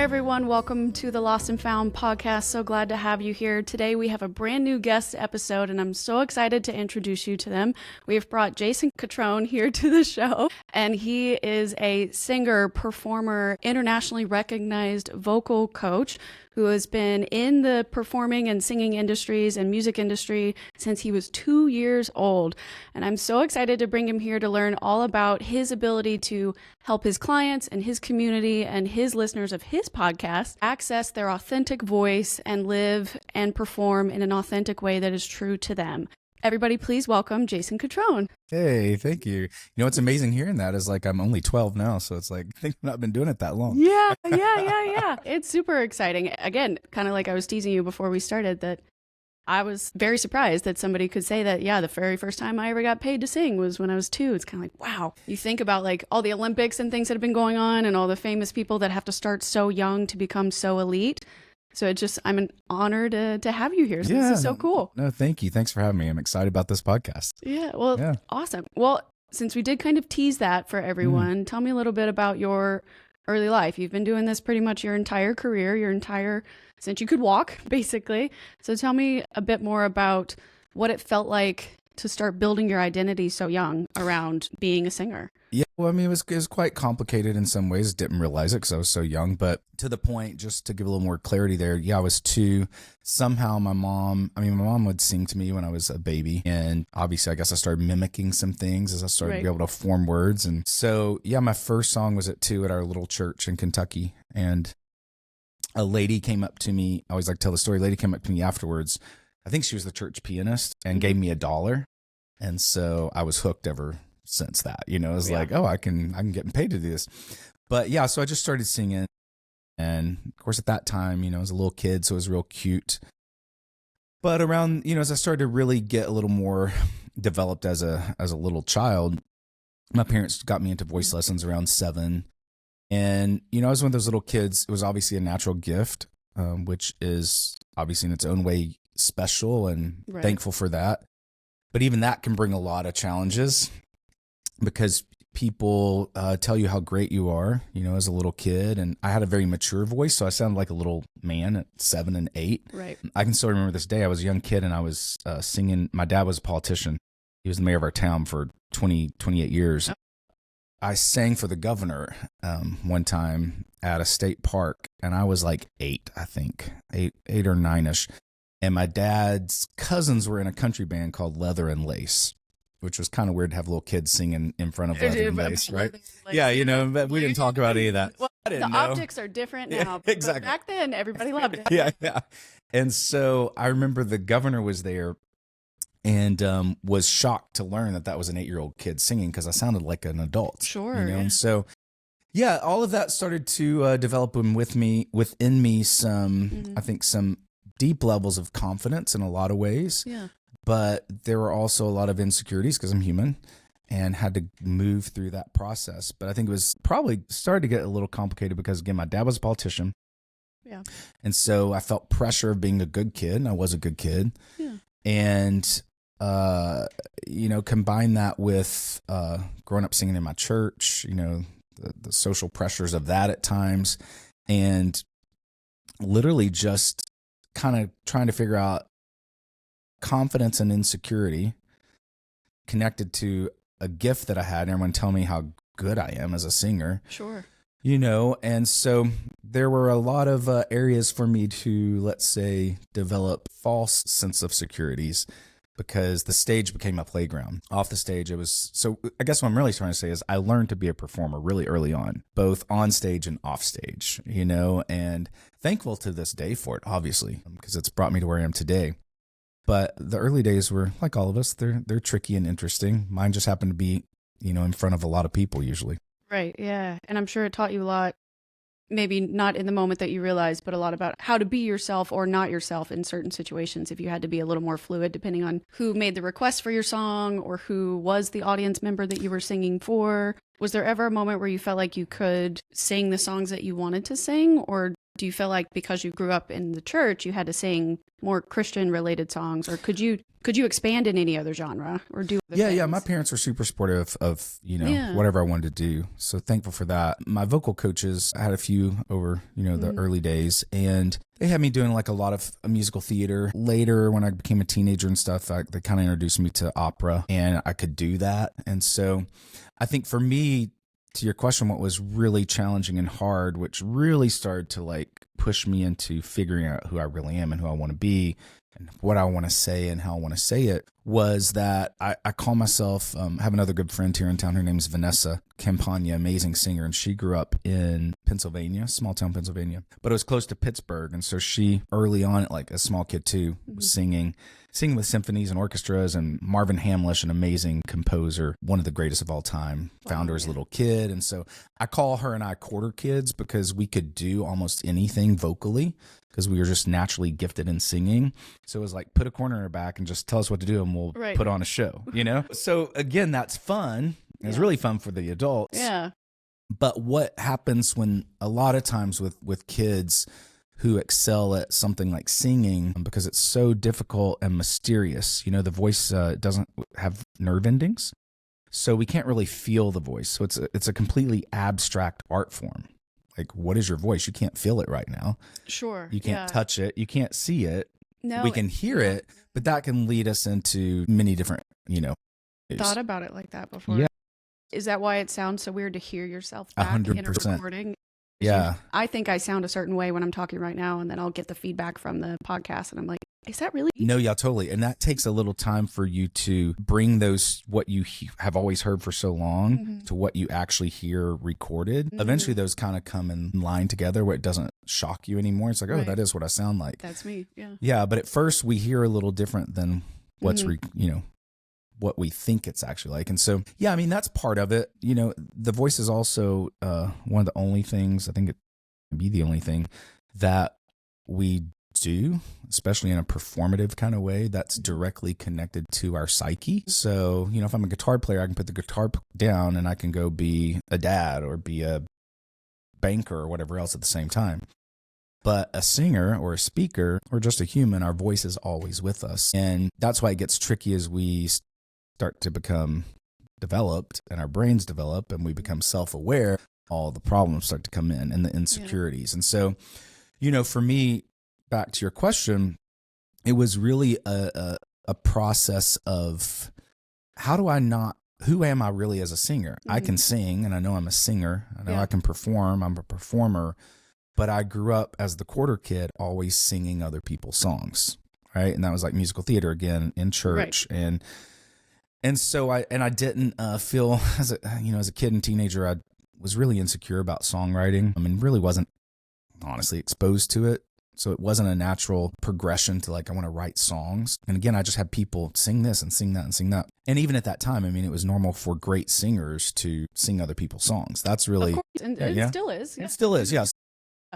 everyone. Welcome to the Lost and Found podcast. So glad to have you here. Today we have a brand new guest episode, and I'm so excited to introduce you to them. We have brought Jason Catron here to the show, and he is a singer, performer, internationally recognized vocal coach who has been in the performing and singing industries and music industry since he was 2 years old. And I'm so excited to bring him here to learn all about his ability to help his clients and his community and his listeners of his podcast access their authentic voice and live and perform in an authentic way that is true to them. Everybody, please welcome Jason Catron. Hey, thank you. You know, what's amazing hearing that is like I'm only 12 now, so it's like I think I've not been doing it that long. Yeah. It's super exciting. Again, kind of like I was teasing you before we started, that I was very surprised that somebody could say that, yeah, the very first time I ever got paid to sing was when I was 2. It's kind of like, wow. You think about like all the Olympics and things that have been going on and all the famous people that have to start so young to become so elite. So I'm an honor to have you here. So this is so cool. No, thank you. Thanks for having me. I'm excited about this podcast. Yeah. Awesome. Well, since we did kind of tease that for everyone, tell me a little bit about your early life. You've been doing this pretty much your entire career, since you could walk, basically. So tell me a bit more about what it felt like to start building your identity so young around being a singer. Yeah, well, I mean, it was quite complicated in some ways. Didn't realize it because I was so young. But to the point, just to give a little more clarity there, yeah, I was 2. Somehow my mom would sing to me when I was a baby. And obviously, I guess I started mimicking some things as I started to be able to form words. And so, yeah, my first song was at 2 at our little church in Kentucky. And a lady came up to me. I always like to tell the story. A lady came up to me afterwards. I think she was the church pianist and gave me $1. And so I was hooked ever since that, it was like, oh, I can get paid to do this. But yeah, so I just started singing. And of course at that time, I was a little kid, so it was real cute. But around, as I started to really get a little more developed as a little child, my parents got me into voice lessons around 7. And, I was one of those little kids. It was obviously a natural gift, which is obviously in its own way special and thankful for that. But even that can bring a lot of challenges because people tell you how great you are, as a little kid. And I had a very mature voice, so I sounded like a little man at 7 and 8. Right. I can still remember this day. I was a young kid and I was singing. My dad was a politician. He was the mayor of our town for 28 years. Oh. I sang for the governor one time at a state park, and I was like 8, I think, 8 or 9-ish. And my dad's cousins were in a country band called Leather and Lace, which was kind of weird to have little kids singing in front of Leather and Lace, right? Yeah, but we didn't talk about any of that. Well, the optics are different now. Exactly. But back then, everybody loved it. Yeah. And so I remember the governor was there and was shocked to learn that was an 8-year-old kid singing because I sounded like an adult. Sure. And so, yeah, all of that started to develop within me some, I think, some deep levels of confidence in a lot of ways. Yeah. But there were also a lot of insecurities because I'm human and had to move through that process. But I think it was probably started to get a little complicated because, again, my dad was a politician. Yeah. And so I felt pressure of being a good kid, and I was a good kid. Yeah. And, combine that with growing up singing in my church, the social pressures of that at times, and literally just kind of trying to figure out confidence and insecurity connected to a gift that I had, and everyone telling me how good I am as a singer. Sure. And so there were a lot of areas for me to, let's say, develop false sense of securities because the stage became a playground. Off the stage, it was, so I guess what I'm really trying to say is I learned to be a performer really early on, both on stage and off stage, and thankful to this day for it, obviously, because it's brought me to where I am today. But the early days were, like all of us, they're tricky and interesting. Mine just happened to be, in front of a lot of people usually. Right, yeah. And I'm sure it taught you a lot, maybe not in the moment that you realized, but a lot about how to be yourself or not yourself in certain situations, if you had to be a little more fluid depending on who made the request for your song or who was the audience member that you were singing for. Was there ever a moment where you felt like you could sing the songs that you wanted to sing, or Do you feel like because you grew up in the church, you had to sing more Christian related songs, or could you expand in any other genre or do other things? Yeah. My parents were super supportive of, whatever I wanted to do. So thankful for that. My vocal coaches, I had a few over, the early days, and they had me doing like a lot of musical theater. Later, when I became a teenager and stuff, they kind of introduced me to opera, and I could do that. And so I think for me, to your question, what was really challenging and hard, which really started to like push me into figuring out who I really am and who I want to be and what I want to say and how I want to say it, was that I call myself, have another good friend here in town. Her name's Vanessa Campagna, amazing singer. And she grew up in Pennsylvania, small town Pennsylvania, but it was close to Pittsburgh. And so she early on, like a small kid too, was singing with symphonies and orchestras. And Marvin Hamlish, an amazing composer, one of the greatest of all time, found her as a little kid. And so I call her and I quarter kids because we could do almost anything vocally, because we were just naturally gifted in singing. So it was like, put a corner in her back and just tell us what to do and we'll put on a show, So again, that's fun. It's really fun for the adults. Yeah. But what happens when a lot of times with kids who excel at something like singing, because it's so difficult and mysterious, the voice doesn't have nerve endings. So we can't really feel the voice. So it's a completely abstract art form. Like, what is your voice? You can't feel it right now. Sure. You can't touch it. You can't see it. No, we can hear it, but that can lead us into many different, thought about it like that before. Yeah. Is that why it sounds so weird to hear yourself back 100%. in a recording? Yeah. I think I sound a certain way when I'm talking right now, and then I'll get the feedback from the podcast, and I'm like, is that really? No, yeah, totally. And that takes a little time for you to bring what you have always heard for so long to what you actually hear recorded. Eventually, those kind of come in line together where it doesn't shock you anymore. It's like, oh, that is what I sound like. That's me. Yeah. Yeah, but at first we hear a little different than what's what we think it's actually like. And so, yeah, I mean, that's part of it. The voice is also one of the only things, I think it can be the only thing that we do, especially in a performative kind of way, that's directly connected to our psyche. So, if I'm a guitar player, I can put the guitar down and I can go be a dad or be a banker or whatever else at the same time. But a singer or a speaker or just a human, our voice is always with us. And that's why it gets tricky as we start to become developed and our brains develop and we become self-aware. All the problems start to come in and the insecurities. Yeah. And so, for me, back to your question, it was really a process of who am I really as a singer? I can sing and I know I'm a singer. I know I can perform. I'm a performer. But I grew up as the quarter kid always singing other people's songs, right? And that was like musical theater again in church. Right. And so I didn't feel as a kid and teenager, I was really insecure about songwriting. I mean, really wasn't honestly exposed to it. So it wasn't a natural progression to like, I want to write songs. And again, I just had people sing this and sing that and sing that. And even at that time, I mean, it was normal for great singers to sing other people's songs. That's really, of course. And it still is. Yeah. It still is. Yes.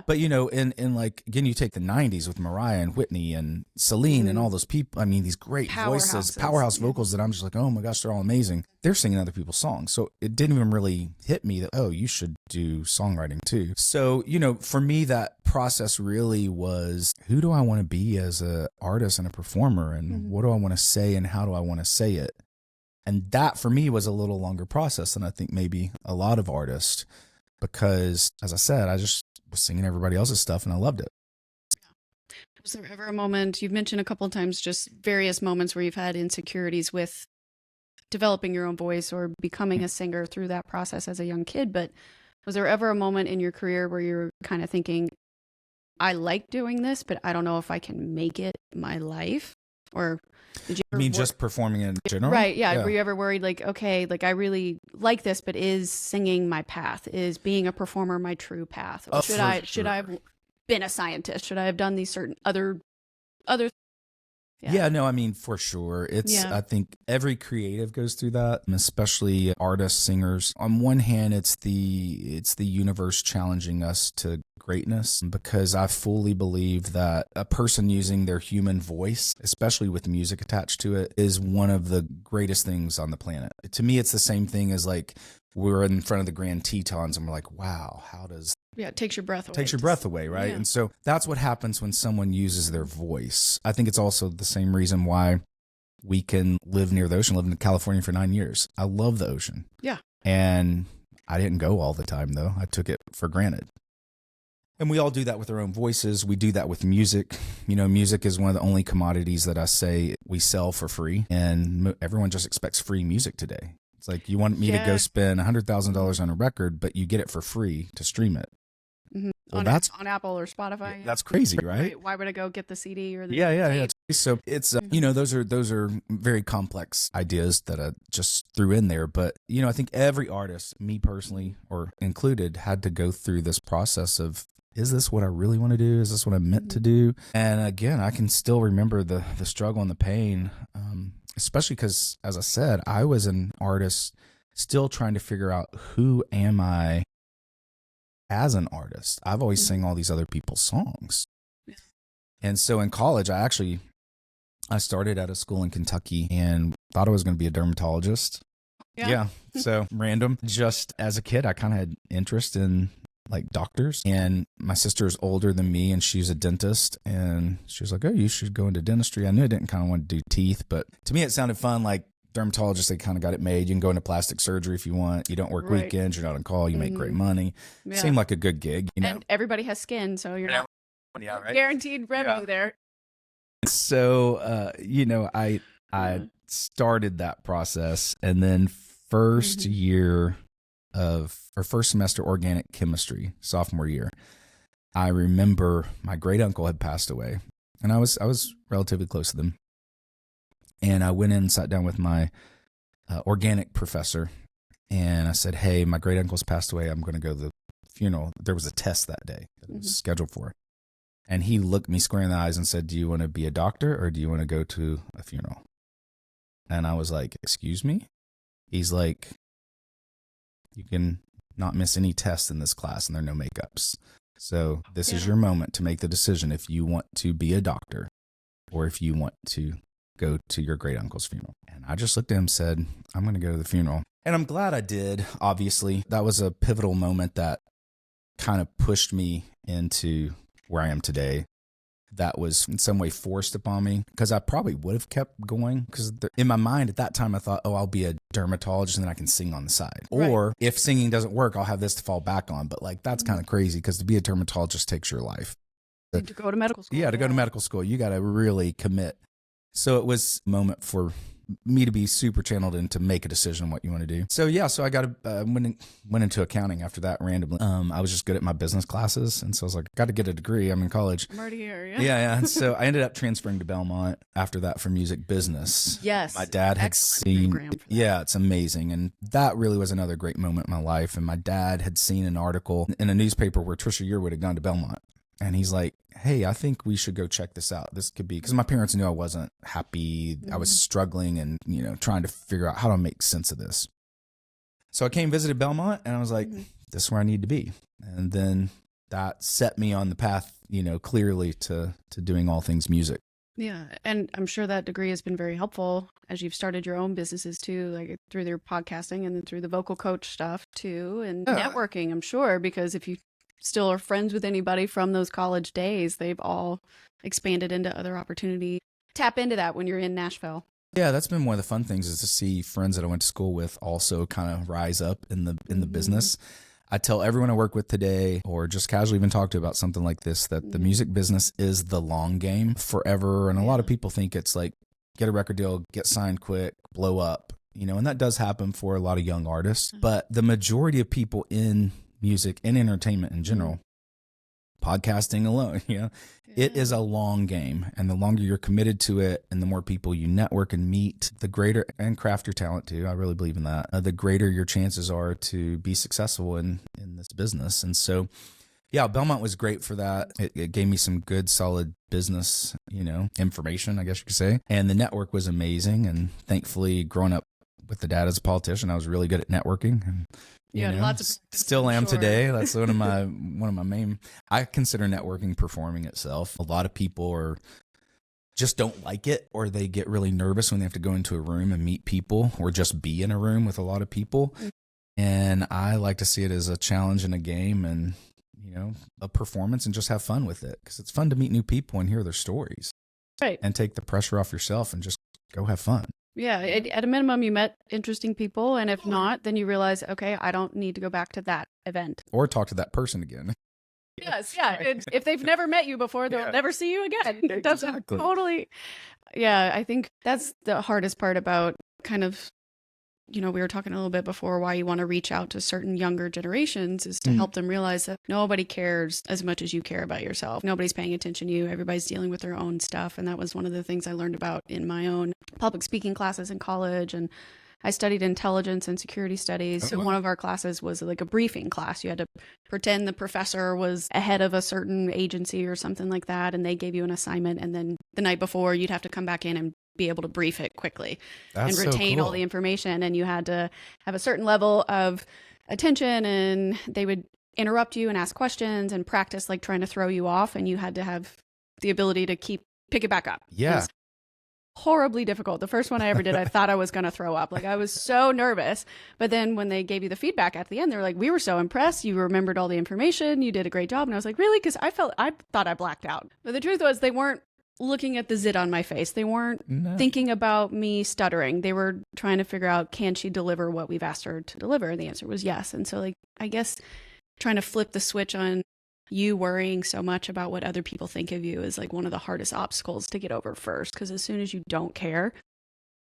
But, in like, again, you take the 90s with Mariah and Whitney and Celine and all those people. I mean, these great voices, powerhouse vocals that I'm just like, oh my gosh, they're all amazing. They're singing other people's songs. So it didn't even really hit me that, oh, you should do songwriting too. So, for me, that process really was, who do I want to be as an artist and a performer? And what do I want to say and how do I want to say it? And that for me was a little longer process than I think maybe a lot of artists, because as I said, I just was singing everybody else's stuff and I loved it. Was there ever a moment, you've mentioned a couple of times, just various moments where you've had insecurities with developing your own voice or becoming a singer through that process as a young kid, but was there ever a moment in your career where you're kind of thinking, I like doing this, but I don't know if I can make it my life? Or did you ever just performing in general? Right. Yeah. Were you ever worried like, okay, like I really like this, but is singing my path? Is being a performer my true path? Or should I have been a scientist? Should I have done these certain other? Yeah, no, I mean, for sure. I think every creative goes through that, and especially artists, singers. On one hand, it's the universe challenging us to greatness, because I fully believe that a person using their human voice, especially with music attached to it, is one of the greatest things on the planet. To me, it's the same thing as like we're in front of the Grand Tetons and we're like, wow, how does Yeah, it takes your breath away. Takes your breath away, right? Yeah. And so that's what happens when someone uses their voice. I think it's also the same reason why we can live near the ocean, live in California for 9 years. I love the ocean. Yeah. And I didn't go all the time, though. I took it for granted. And we all do that with our own voices. We do that with music. You know, music is one of the only commodities that I say we sell for free. And everyone just expects free music today. It's like, you want me to go spend $100,000 on a record, but you get it for free to stream it. Mm-hmm. Well, that's on Apple or Spotify. That's crazy, right? Why would I go get the CD or the Yeah. So it's you know, those are very complex ideas that I just threw in there. But you know, I think every artist, me personally or included, had to go through this process of, is this what I really want to do? Is this what I'm meant to do? And again, I can still remember the struggle and the pain, especially because, as I said, I was an artist still trying to figure out, who am I as an artist? I've always sang all these other people's songs. And so in college, I started at a school in Kentucky and thought I was going to be a dermatologist. Yeah. So random. Just as a kid, I kind of had interest in like doctors, and my sister's older than me and she's a dentist, and she was like, oh, you should go into dentistry. I knew I didn't kind of want to do teeth, but to me it sounded fun. Like dermatologists, they kind of got it made. You can go into plastic surgery if you want. You don't work weekends. You're not on call. You make great money. Yeah. Seemed like a good gig, you know. And everybody has skin, so you're not right? guaranteed revenue there. So, you know, I started that process, and then first semester organic chemistry, sophomore year, I remember my great uncle had passed away, and I was relatively close to them. And I went in and sat down with my organic professor, and I said, hey, my great uncle's passed away. I'm going to go to the funeral. There was a test that day that was scheduled for. And he looked me square in the eyes and said, do you want to be a doctor or do you want to go to a funeral? And I was like, excuse me? He's like, you can not miss any tests in this class and there are no makeups. So this is your moment to make the decision if you want to be a doctor or if you want to go to your great uncle's funeral. And I just looked at him and said, I'm going to go to the funeral. And I'm glad I did, obviously. That was a pivotal moment that kind of pushed me into where I am today. That was in some way forced upon me, because I probably would have kept going, because in my mind at that time I thought, oh, I'll be a dermatologist and then I can sing on the side. Right. Or if singing doesn't work, I'll have this to fall back on. But like, that's kind of crazy, because to be a dermatologist takes your life. To go to medical school. Yeah, to go to medical school, you got to really commit. So it was a moment for me to be super channeled in to make a decision on what you want to do. So yeah, so I got went into accounting after that randomly. I was just good at my business classes, and so I was like, got to get a degree. I'm in college. I'm already here. Yeah. And so I ended up transferring to Belmont after that for music business. Yes, my dad had seen. Yeah, it's amazing, and that really was another great moment in my life. And my dad had seen an article in a newspaper where Trisha Yearwood had gone to Belmont. And he's like, hey, I think we should go check this out. This could be, because my parents knew I wasn't happy. I was struggling and, you know, trying to figure out how to make sense of this. So I came, visited Belmont, and I was like, this is where I need to be. And then that set me on the path, you know, clearly to doing all things music. Yeah. And I'm sure that degree has been very helpful as you've started your own businesses too, like through their podcasting and then through the vocal coach stuff too, and networking, I'm sure, because if you still are friends with anybody from those college days, they've all expanded into other opportunity. Tap into that when you're in Nashville. Yeah, that's been one of the fun things, is to see friends that I went to school with also kind of rise up in the business. I tell everyone I work with today, or just casually even talk to about something like this, that the music business is the long game forever. And a lot of people think it's like, get a record deal, get signed quick, blow up, you know, and that does happen for a lot of young artists. But the majority of people in music and entertainment in general, podcasting alone, it is a long game, and the longer you're committed to it and the more people you network and meet, the greater, and craft your talent too, I really believe in that, the greater your chances are to be successful in this business. And so yeah, Belmont was great for that. It gave me some good solid business, you know, information, I guess you could say, and the network was amazing. And thankfully, growing up with the dad as a politician, I was really good at networking, and lots of still am today. That's one of my main. I consider networking performing itself. A lot of people just don't like it, or they get really nervous when they have to go into a room and meet people, or just be in a room with a lot of people. And I like to see it as a challenge and a game, and a performance and just have fun with it, because it's fun to meet new people and hear their stories. Right. And take the pressure off yourself and just go have fun. Yeah. At a minimum, you met interesting people. And if not, then you realize, okay, I don't need to go back to that event. Or talk to that person again. Yes. Yeah. If they've never met you before, they'll never see you again. It doesn't Exactly. totally. Yeah. I think that's the hardest part about kind of, we were talking a little bit before why you want to reach out to certain younger generations is to help them realize that nobody cares as much as you care about yourself. Nobody's paying attention to you. Everybody's dealing with their own stuff. And that was one of the things I learned about in my own public speaking classes in college. And I studied intelligence and security studies. So one of our classes was like a briefing class. You had to pretend the professor was ahead of a certain agency or something like that. And they gave you an assignment. And then the night before, you'd have to come back in and be able to brief it quickly and retain all the information. And you had to have a certain level of attention, and they would interrupt you and ask questions and practice like trying to throw you off. And you had to have the ability to pick it back up. Yeah. It was horribly difficult. The first one I ever did, I thought I was going to throw up. Like I was so nervous. But then when they gave you the feedback at the end, they were like, we were so impressed. You remembered all the information. You did a great job. And I was like, really? Because I thought I blacked out. But the truth was they weren't looking at the zit on my face. They weren't thinking about me stuttering. They were trying to figure out, can she deliver what we've asked her to deliver? And the answer was yes. And so like, I guess trying to flip the switch on you worrying so much about what other people think of you is like one of the hardest obstacles to get over first. Because as soon as you don't care,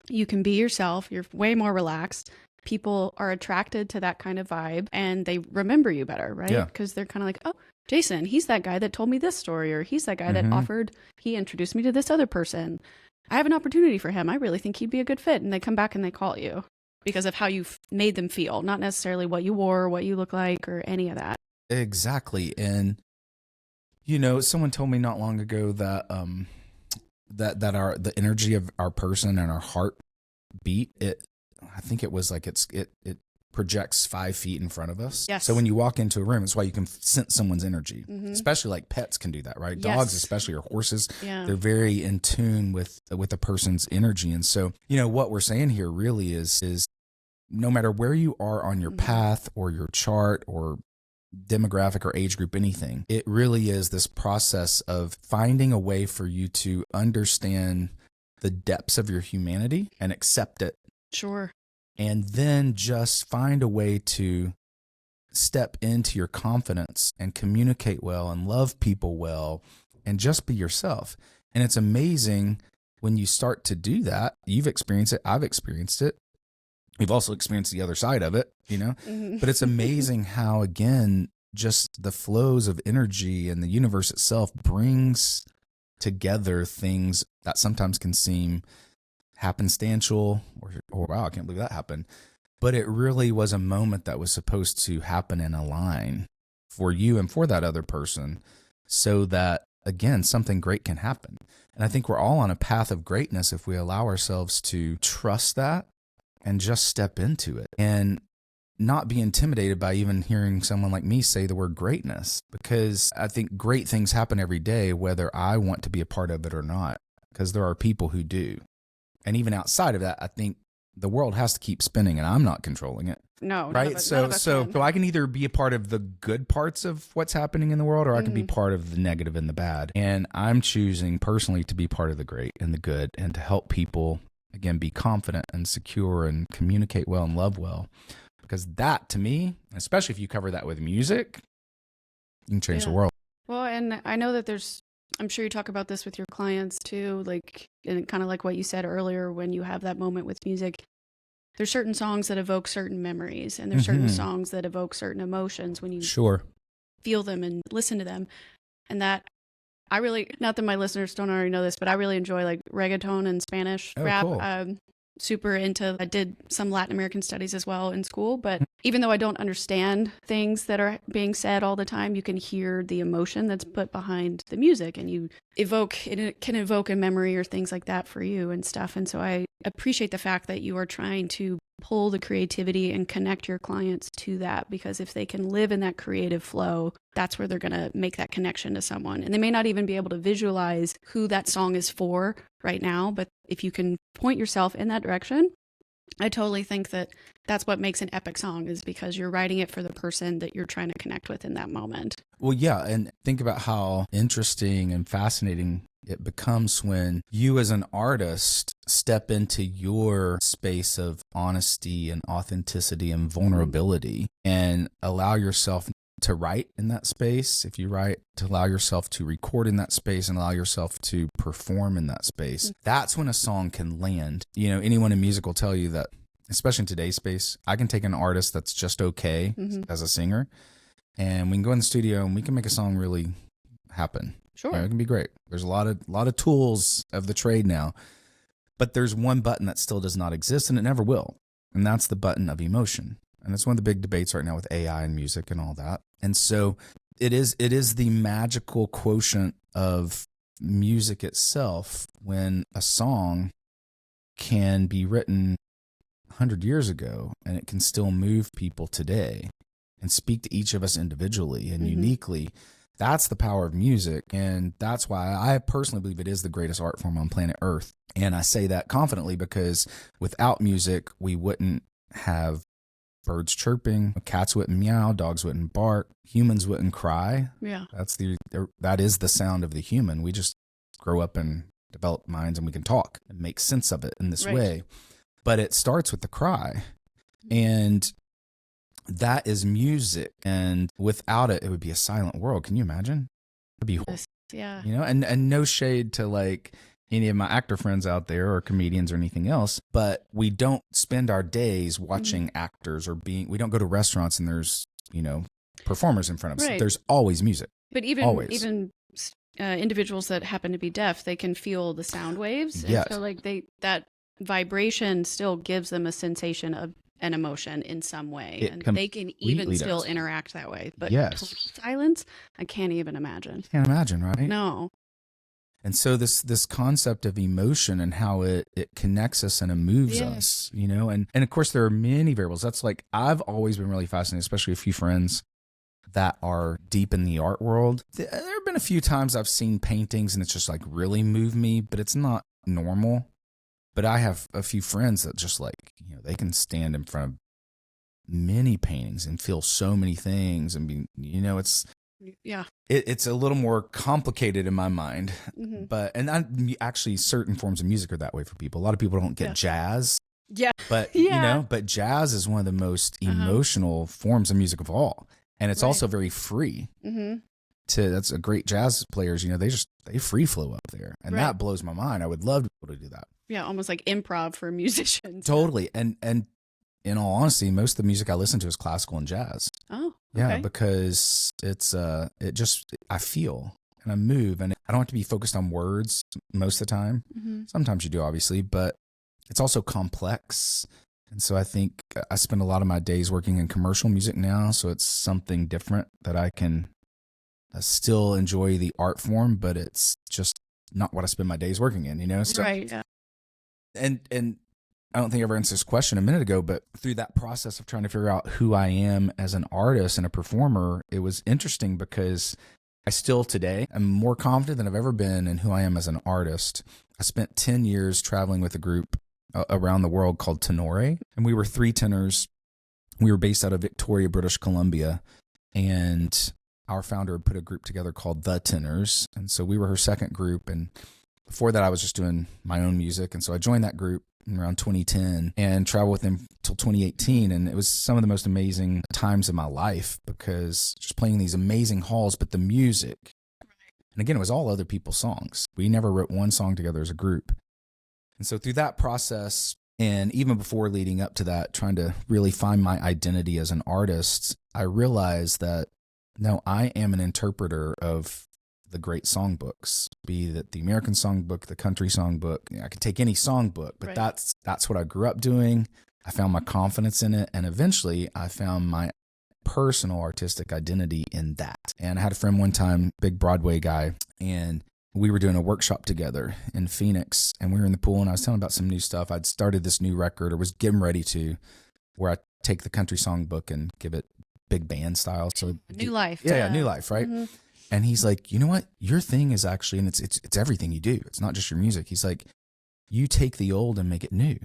you can be yourself. You're way more relaxed. People are attracted to that kind of vibe and they remember you better, right? Yeah. Because they're kind of like, oh, Jason, he's that guy that told me this story, or he's that guy that he introduced me to this other person. I have an opportunity for him. I really think he'd be a good fit. And they come back and they call you because of how you've made them feel, not necessarily what you wore, what you look like, or any of that. Exactly. And, someone told me not long ago that, that the energy of our person and our heart beat, I think it was like it projects 5 feet in front of us. Yes. So when you walk into a room, it's why you can sense someone's energy, especially like pets can do that, right? Yes. Dogs, especially, or horses, Yeah. they're very in tune with a person's energy. And so, what we're saying here really is no matter where you are on your path or your chart or demographic or age group, anything, it really is this process of finding a way for you to understand the depths of your humanity and accept it. Sure. And then just find a way to step into your confidence and communicate well and love people well and just be yourself. And it's amazing when you start to do that. You've experienced it. I've experienced it. We've also experienced the other side of it, but it's amazing how, again, just the flows of energy and the universe itself brings together things that sometimes can seem happenstantial or wow, I can't believe that happened. But it really was a moment that was supposed to happen and align for you and for that other person so that, again, something great can happen. And I think we're all on a path of greatness if we allow ourselves to trust that and just step into it and not be intimidated by even hearing someone like me say the word greatness, because I think great things happen every day, whether I want to be a part of it or not, because there are people who do. And even outside of that, I think the world has to keep spinning and I'm not controlling it. No, right. So I can either be a part of the good parts of what's happening in the world, or I can be part of the negative and the bad. And I'm choosing personally to be part of the great and the good and to help people, again, be confident and secure and communicate well and love well. Because that, to me, especially if you cover that with music, you can change the world. Well, and I know that I'm sure you talk about this with your clients too, and kind of like what you said earlier, when you have that moment with music, there's certain songs that evoke certain memories, and there's certain songs that evoke certain emotions when you feel them and listen to them. And that I really, not that my listeners don't already know this, but I really enjoy like reggaeton and Spanish rap. Cool. Super into, I did some Latin American studies as well in school, but even though I don't understand things that are being said all the time, you can hear the emotion that's put behind the music, and it can evoke a memory or things like that for you and stuff. And so I appreciate the fact that you are trying to pull the creativity and connect your clients to that, because if they can live in that creative flow, that's where they're going to make that connection to someone. And they may not even be able to visualize who that song is for right now, but if you can point yourself in that direction, I totally think that that's what makes an epic song, is because you're writing it for the person that you're trying to connect with in that moment. Well, yeah. And think about how interesting and fascinating it becomes when you as an artist step into your space of honesty and authenticity and vulnerability and allow yourself to write in that space. If you write, to allow yourself to record in that space and allow yourself to perform in that space, that's when a song can land. You know, anyone in music will tell you that, especially in today's space, I can take an artist that's just okay as a singer, and we can go in the studio and we can make a song really happen. Sure. You know, it can be great. There's a lot of tools of the trade now, but there's one button that still does not exist, and it never will. And that's the button of emotion. And it's one of the big debates right now with AI and music and all that. And so it is the magical quotient of music itself when a song can be written 100 years ago and it can still move people today and speak to each of us individually and uniquely. That's the power of music. And that's why I personally believe it is the greatest art form on planet Earth. And I say that confidently because without music, we wouldn't have birds chirping, cats wouldn't meow, dogs wouldn't bark, humans wouldn't cry. Yeah. That is the sound of the human. We just grow up and develop minds and we can talk and make sense of it in this way. But it starts with the cry. And that is music. And without it, it would be a silent world. Can you imagine? It'd be horrible. Yeah. You know, and no shade to like any of my actor friends out there or comedians or anything else, but we don't spend our days watching actors or we don't go to restaurants and there's, you know, performers in front of us. There's always music. But even individuals that happen to be deaf, they can feel the sound waves. And so like that vibration still gives them a sensation of an emotion in some way. And they can even still interact that way. But total silence, I can't even imagine. Can't imagine, right? No. And so this concept of emotion and how it connects us and it moves us, you know, and of course there are many variables. That's like, I've always been really fascinated, especially a few friends that are deep in the art world. There have been a few times I've seen paintings and it's just like really moved me, but it's not normal. But I have a few friends that just like, you know, they can stand in front of many paintings and feel so many things and be, you know, it's a little more complicated in my mind, but actually certain forms of music are that way for people. A lot of people don't get jazz, but you know, but jazz is one of the most emotional forms of music of all, and it's also very free. That's a great jazz players. You know, they free flow up there, and that blows my mind. I would love to be able to do that. Yeah, almost like improv for musicians. Totally, and in all honesty, most of the music I listen to is classical and jazz. Oh, yeah, because it's I feel and I move, and I don't have to be focused on words most of the time. Sometimes you do, obviously, but it's also complex. And so I think I spend a lot of my days working in commercial music now, so it's something different that I can still enjoy the art form, but it's just not what I spend my days working in, you know? So, Yeah. And I don't think I ever answered this question a minute ago, but through that process of trying to figure out who I am as an artist and a performer, it was interesting because I still today am more confident than I've ever been in who I am as an artist. I spent 10 years traveling with a group around the world called Tenore, and we were 3 tenors. We were based out of Victoria, British Columbia, and our founder had put a group together called The Tenors, and so we were her second group, and before that I was just doing my own music, and so I joined that group around 2010 and traveled with them till 2018. And it was some of the most amazing times of my life because just playing these amazing halls, but the music, and again, it was all other people's songs. We never wrote one song together as a group. And so through that process, and even before leading up to that, trying to really find my identity as an artist, I realized that, no, I am an interpreter of the great songbooks, be that the American songbook, the country songbook. I could take any songbook, but that's what I grew up doing. I found my confidence in it, and eventually I found my personal artistic identity in that. And I had a friend one time, big Broadway guy, and we were doing a workshop together in Phoenix, and we were in the pool, and I was telling him about some new stuff. I'd started this new record, or was getting ready to, where I take the country songbook and give it big band style. So new life. Yeah, new life, right? And he's like, you know what? Your thing is actually, and it's everything you do. It's not just your music. He's like, you take the old and make it new.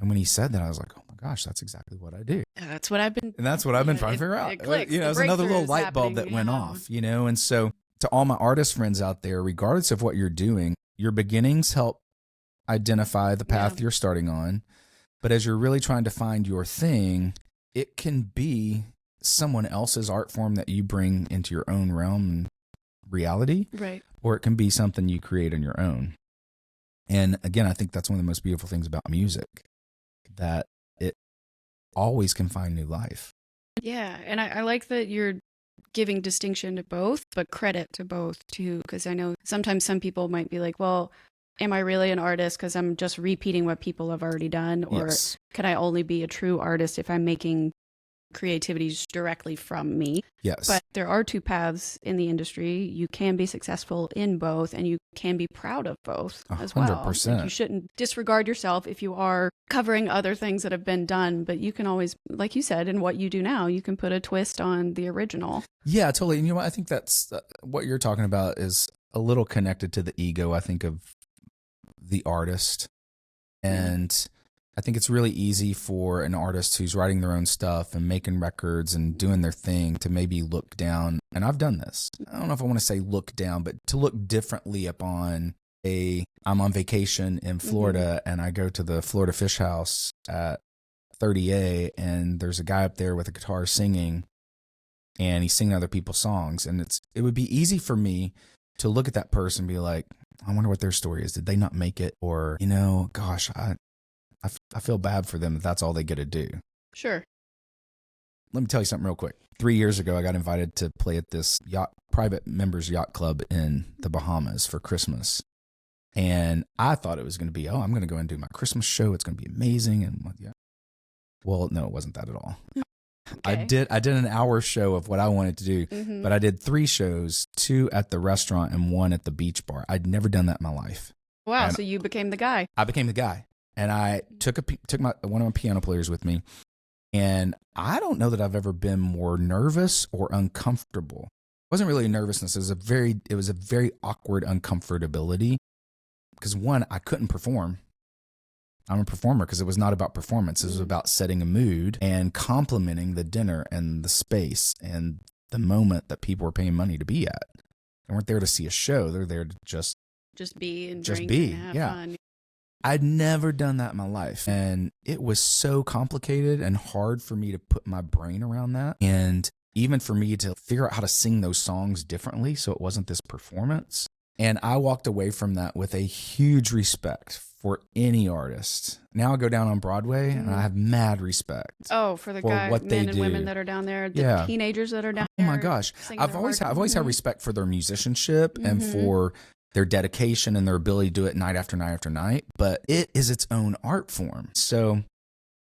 And when he said that, I was like, oh my gosh, that's exactly what I do. That's what I've been. And that's what I've been trying to figure out. It clicks, You know, it's another little light bulb that went yeah. off, you know? And so to all my artist friends out there, regardless of what you're doing, your beginnings help identify the path you're starting on. But as you're really trying to find your thing, it can be someone else's art form that you bring into your own realm and reality. Right. Or it can be something you create on your own. And again, I think that's one of the most beautiful things about music, that it always can find new life. Yeah. And I like that you're giving distinction to both, but credit to both too. Because I know sometimes some people might be like, well, am I really an artist because I'm just repeating what people have already done? Or can I only be a true artist if I'm making creativity directly from me? Yes. But there are two paths in the industry. You can be successful in both, and you can be proud of both as well. 100%. Like, you shouldn't disregard yourself if you are covering other things that have been done, but you can always, like you said, in what you do now, you can put a twist on the original. Yeah, totally. And you know what? I think that's what you're talking about is a little connected to the ego, I think, of the artist. And I think it's really easy for an artist who's writing their own stuff and making records and doing their thing to maybe look down. And I've done this. I don't know if I want to say look down, but to look differently upon I'm on vacation in Florida and I go to the Florida Fish House at 30A and there's a guy up there with a guitar singing and he's singing other people's songs. And it would be easy for me to look at that person and be like, I wonder what their story is. Did they not make it? Or, you know, gosh, I feel bad for them if that's all they get to do. Sure. Let me tell you something real quick. 3 years ago, I got invited to play at this private members yacht club in the Bahamas for Christmas. And I thought it was going to be, I'm going to go and do my Christmas show. It's going to be amazing. And well, no, it wasn't that at all. Okay. I did an hour show of what I wanted to do, but I did 3 shows, 2 at the restaurant and 1 at the beach bar. I'd never done that in my life. Wow. And so you became the guy. I became the guy. And I took one of my piano players with me. And I don't know that I've ever been more nervous or uncomfortable. It wasn't really a nervousness. It was a very awkward uncomfortability. Because one, I couldn't perform. I'm a performer because it was not about performance. It was about setting a mood and complimenting the dinner and the space and the moment that people were paying money to be at. They weren't there to see a show. They're there to just be and just drink be. and have fun. I'd never done that in my life. And it was so complicated and hard for me to put my brain around that. And even for me to figure out how to sing those songs differently so it wasn't this performance. And I walked away from that with a huge respect for any artist. Now I go down on Broadway and I have mad respect. Oh, for guys, what men they and do. women that are down there, the teenagers that are down there. Oh my gosh. I've always had respect for their musicianship and for their dedication and their ability to do it night after night after night, but it is its own art form. So,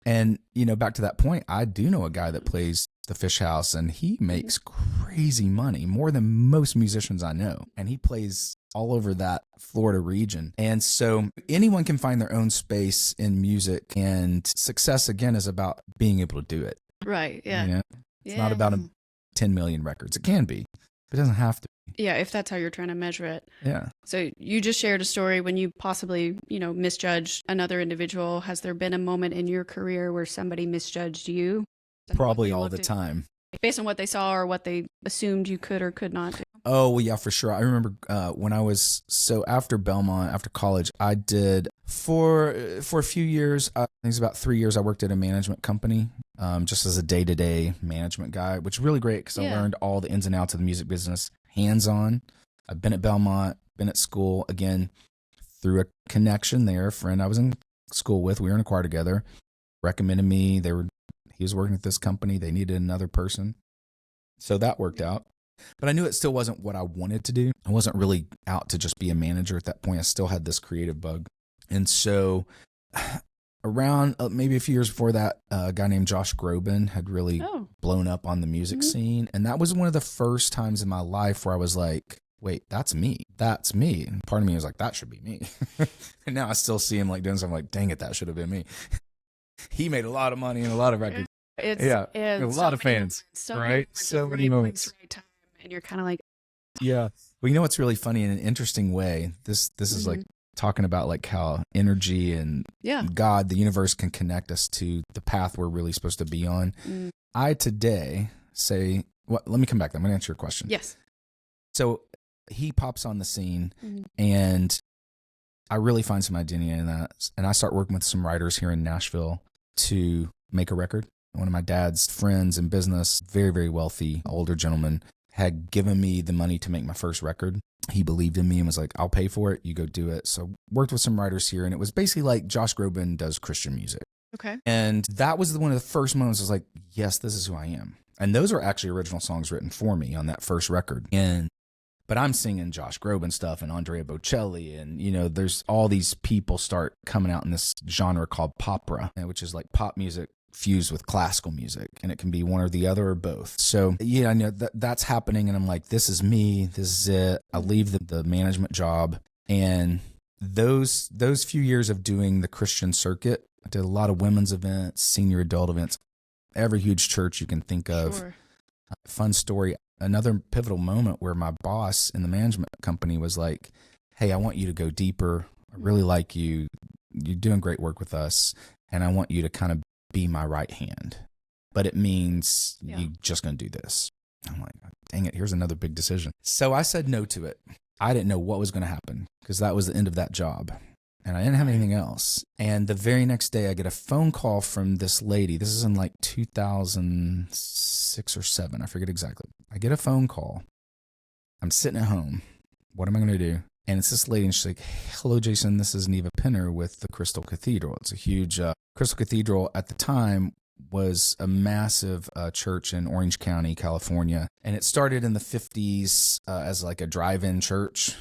and you know, back to that point, I do know a guy that plays the Fish House and he makes crazy money, more than most musicians I know. And he plays all over that Florida region. And so anyone can find their own space in music, and success again is about being able to do it. Right. Yeah. You know? It's not about 10 million records. It can be, but it doesn't have to. Yeah, if that's how you're trying to measure it. Yeah. So you just shared a story when you possibly, misjudged another individual. Has there been a moment in your career where somebody misjudged you? Probably all the time. Based on what they saw or what they assumed you could or could not do. Oh, well, yeah, for sure. I remember when I was, after Belmont, after college, I did for a few years, I think it was about 3 years, I worked at a management company just as a day-to-day management guy, which is really great because I learned all the ins and outs of the music business hands-on. I've been at Belmont, been at school, again, through a connection there, a friend I was in school with, we were in a choir together, recommended me, he was working at this company, they needed another person. So that worked out. But I knew it still wasn't what I wanted to do. I wasn't really out to just be a manager at that point. I still had this creative bug. And so around maybe a few years before that, a guy named Josh Groban had really blown up on the music scene. And that was one of the first times in my life where I was like, wait, that's me. That's me. And part of me was like, that should be me. And now I still see him like doing something like, dang it, that should have been me. He made a lot of money and a lot of records. It's a lot of fans, right? So many moments. And you're kind of like, yeah. Well, you know what's really funny in an interesting way? This is like talking about like how energy and God, the universe can connect us to the path we're really supposed to be on. I today say, let me come back. I'm going to answer your question. Yes. So he pops on the scene and I really find some identity in that. And I start working with some writers here in Nashville to make a record. One of my dad's friends in business, very, very wealthy, older gentleman, had given me the money to make my first record. He believed in me and was like, I'll pay for it. You go do it. So worked with some writers here. And it was basically like Josh Groban does Christian music. Okay. And that was one of the first moments I was like, yes, this is who I am. And those are actually original songs written for me on that first record. But I'm singing Josh Groban stuff and Andrea Bocelli. And, there's all these people start coming out in this genre called popra, which is like pop music fused with classical music, and it can be one or the other or both. So I know that's happening, and I'm like, this is me, this is it. I leave the management job, and those few years of doing the Christian circuit, I did a lot of women's events, senior adult events, every huge church you can think of. Sure. Fun story. Another pivotal moment where my boss in the management company was like, hey, I want you to go deeper. I really like you. You're doing great work with us, and I want you to kind of be my right hand, but it means you're just going to do this. I'm like, dang it, here's another big decision. So I said no to it. I didn't know what was going to happen because that was the end of that job and I didn't have anything else. And the very next day I get a phone call from this lady. This is in like 2006 or 7. I forget exactly. I get a phone call. I'm sitting at home. What am I going to do? And it's this lady, and she's like, hello, Jason, this is Neva Pinner with the Crystal Cathedral. It's a huge, Crystal Cathedral at the time was a massive church in Orange County, California. And it started in the 50s as like a drive-in church.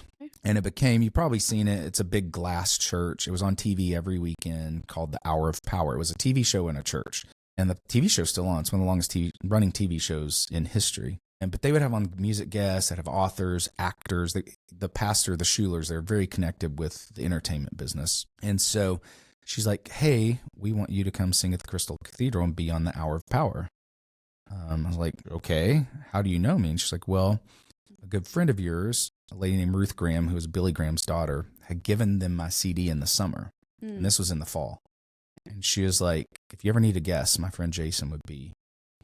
And it became, you've probably seen it, it's a big glass church. It was on TV every weekend called The Hour of Power. It was a TV show in a church. And the TV show's still on. It's one of the longest running TV shows in history. But they would have on music guests, they'd have authors, actors, the pastor, the Schulers, they're very connected with the entertainment business. And so she's like, hey, we want you to come sing at the Crystal Cathedral and be on the Hour of Power. I was like, okay, how do you know me? And she's like, well, a good friend of yours, a lady named Ruth Graham, who was Billy Graham's daughter, had given them my CD in the summer. And this was in the fall. And she was like, if you ever need a guest, my friend Jason would be.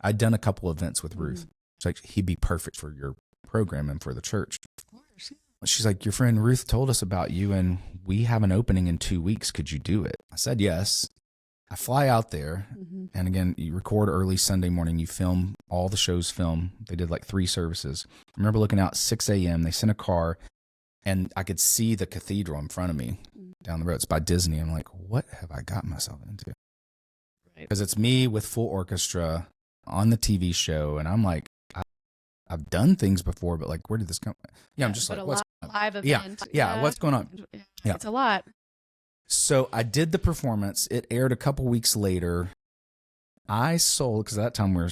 I'd done a couple events with Ruth. She's like, he'd be perfect for your program and for the church. Of course. She's like, your friend Ruth told us about you, and we have an opening in 2 weeks. Could you do it? I said yes. I fly out there, and again, you record early Sunday morning. You film all the shows. They did like 3 services. I remember looking out 6 a.m. They sent a car, and I could see the cathedral in front of me down the road. It's by Disney. I'm like, what have I got myself into? Because it's me with full orchestra on the TV show, and I'm like, I've done things before, but like, where did this come? Yeah, I'm just like, what's live event? Yeah, what's going on? Yeah, it's a lot. So I did the performance. It aired a couple weeks later. I sold, because at that time we were,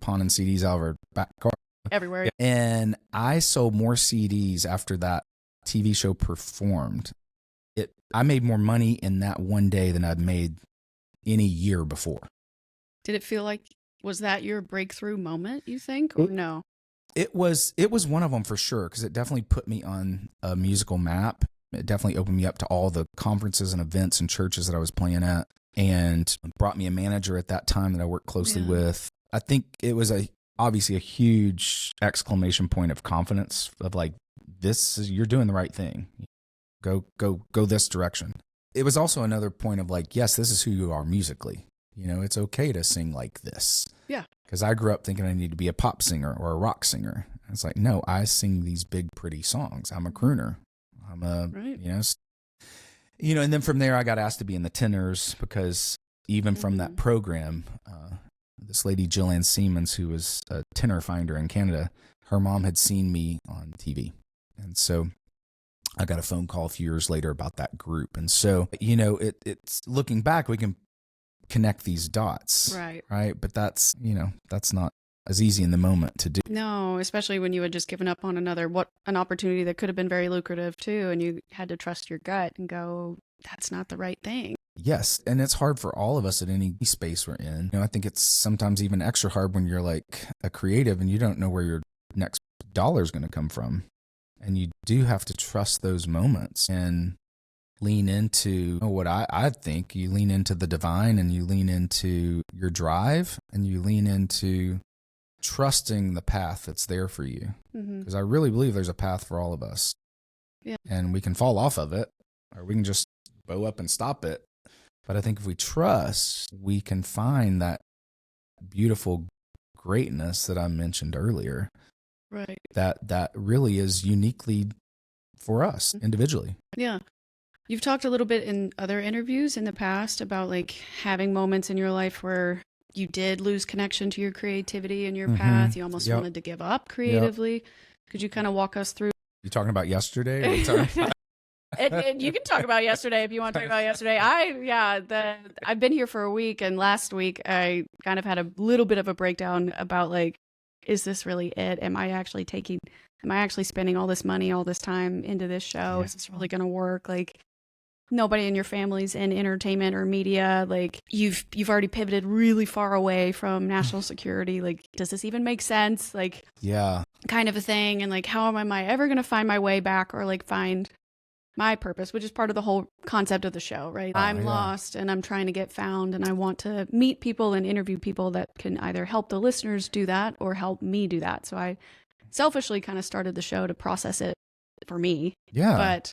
pawning CDs out of our back car everywhere, and I sold more CDs after that TV show performed. I made more money in that one day than I'd made any year before. Did it feel like? Was that your breakthrough moment, you think, or no? It was one of them for sure, because it definitely put me on a musical map. It definitely opened me up to all the conferences and events and churches that I was playing at, and brought me a manager at that time that I worked closely with. I think it was obviously a huge exclamation point of confidence of like, you're doing the right thing. Go this direction. It was also another point of like, yes, this is who you are musically. It's okay to sing like this. Yeah. Because I grew up thinking I need to be a pop singer or a rock singer. And it's like, no, I sing these big, pretty songs. I'm a crooner. I'm and then from there I got asked to be in the tenors, because even from that program, this lady, Jillian Siemens, who was a tenor finder in Canada, her mom had seen me on TV. And so I got a phone call a few years later about that group. And so, it's looking back, we can connect these dots, right? But that's not as easy in the moment to do. No, especially when you had just given up on an opportunity that could have been very lucrative too, and you had to trust your gut and go, that's not the right thing. Yes, and it's hard for all of us at any space we're in. I think it's sometimes even extra hard when you're like a creative and you don't know where your next dollar is going to come from. And you do have to trust those moments and lean into what I think. You lean into the divine, and you lean into your drive, and you lean into trusting the path that's there for you. Because I really believe there's a path for all of us. Yeah. And we can fall off of it, or we can just bow up and stop it. But I think if we trust, we can find that beautiful greatness that I mentioned earlier. Right. That really is uniquely for us individually. Yeah. You've talked a little bit in other interviews in the past about like having moments in your life where you did lose connection to your creativity and your path. You almost wanted to give up creatively. Could you kind of walk us through? You talking about yesterday? Or you talking about- and you can talk about yesterday if you want to talk about yesterday. I've been here for a week, and last week I kind of had a little bit of a breakdown about like, is this really it? Am I actually spending all this money, all this time into this show? Is this really going to work? Like, nobody in your family's in entertainment or media. Like, you've already pivoted really far away from national security. Like, does this even make sense? Like, kind of a thing. And like, how am I ever going to find my way back, or like find my purpose, which is part of the whole concept of the show, right? I'm lost and I'm trying to get found, and I want to meet people and interview people that can either help the listeners do that or help me do that. So I selfishly kind of started the show to process it for me. Yeah. But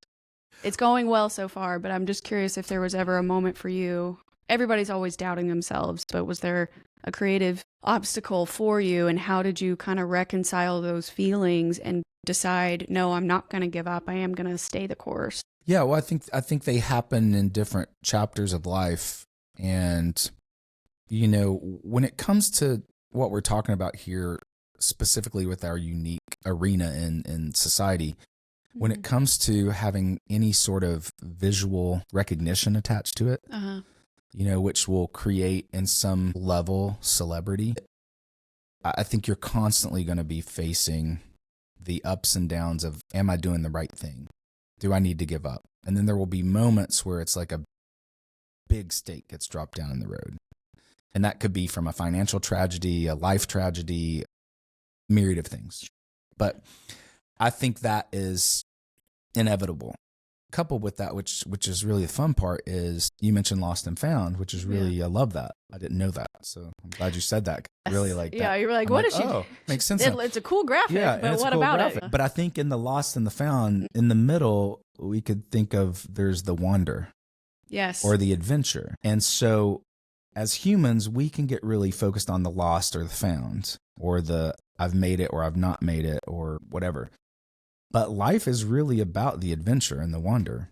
it's going well so far, but I'm just curious if there was ever a moment for you. Everybody's always doubting themselves, but was there a creative obstacle for you, and how did you kind of reconcile those feelings and decide, no, I'm not going to give up. I am going to stay the course? Yeah, well, I think they happen in different chapters of life. And, you know, when it comes to what we're talking about here, specifically with our unique arena in society, when it comes to having any sort of visual recognition attached to it, you know, which will create in some level celebrity, I think you're constantly going to be facing the ups and downs of, am I doing the right thing? Do I need to give up? And then there will be moments where it's like a big stake gets dropped down in the road. And that could be from a financial tragedy, a life tragedy, myriad of things. But I think that is inevitable. Coupled with that, which is really the fun part, is you mentioned Lost and Found, which is really, I love that. I didn't know that. So I'm glad you said that. Really like that. Yeah, you were like, I'm what like, is she? Oh, makes sense. It's a cool graphic, but what about it? But I think in the Lost and the Found, in the middle, we could think of there's the wonder. Yes. Or the adventure. And so as humans, we can get really focused on the lost or the found, or the I've made it or I've not made it or whatever. But life is really about the adventure and the wonder.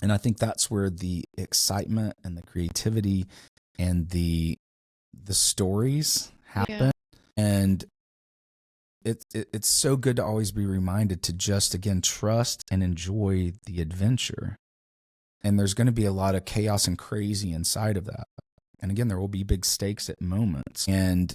And I think that's where the excitement and the creativity and the stories happen. Yeah. And it's so good to always be reminded to just, again, trust and enjoy the adventure. And there's going to be a lot of chaos and crazy inside of that. And again, there will be big stakes at moments. And